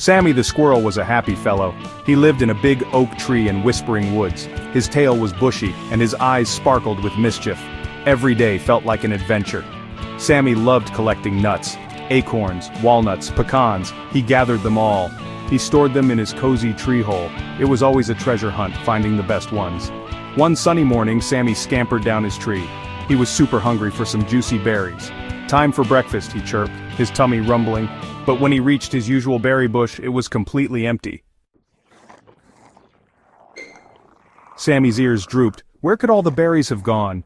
Sammy the squirrel was a happy fellow. He lived in a big oak tree in Whispering Woods. His tail was bushy, and his eyes sparkled with mischief. Every day felt like an adventure. Sammy loved collecting nuts, acorns, walnuts, pecans. He gathered them all. He stored them in his cozy tree hole. It was always a treasure hunt, finding the best ones. One sunny morning, Sammy scampered down his tree. He was super hungry for some juicy berries. "Time for breakfast," he chirped, his tummy rumbling. But when he reached his usual berry bush, it was completely empty. Sammy's ears drooped. Where could all the berries have gone?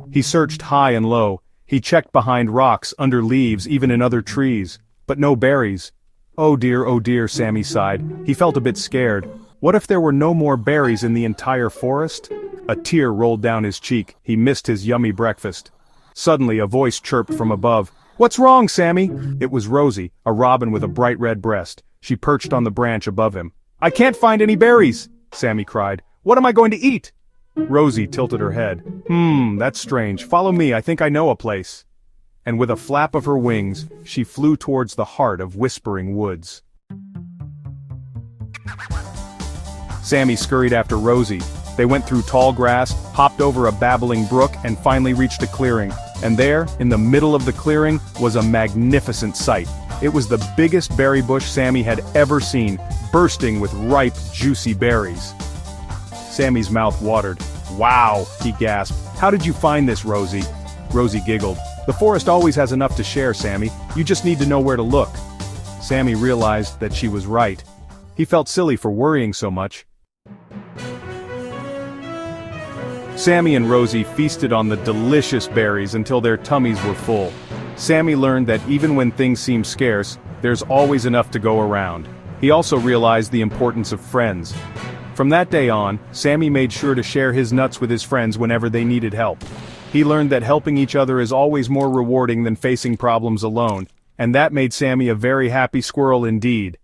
He searched high and low. He checked behind rocks, under leaves, even in other trees. But no berries. Oh dear, Sammy sighed. He felt a bit scared. What if there were no more berries in the entire forest? A tear rolled down his cheek. He missed his yummy breakfast. Suddenly, a voice chirped from above. "What's wrong, Sammy?" It was Rosie, a robin with a bright red breast. She perched on the branch above him. "I can't find any berries," Sammy cried. "What am I going to eat?" Rosie tilted her head. That's strange. Follow me, I think I know a place." And with a flap of her wings, she flew towards the heart of Whispering Woods. Sammy scurried after Rosie. They went through tall grass, hopped over a babbling brook, and finally reached a clearing. And there, in the middle of the clearing, was a magnificent sight. It was the biggest berry bush Sammy had ever seen, bursting with ripe, juicy berries. Sammy's mouth watered. "Wow," he gasped. "How did you find this, Rosie?" Rosie giggled. "The forest always has enough to share, Sammy. You just need to know where to look." Sammy realized that she was right. He felt silly for worrying so much. Sammy and Rosie feasted on the delicious berries until their tummies were full. Sammy learned that even when things seem scarce, there's always enough to go around. He also realized the importance of friends. From that day on, Sammy made sure to share his nuts with his friends whenever they needed help. He learned that helping each other is always more rewarding than facing problems alone, and that made Sammy a very happy squirrel indeed.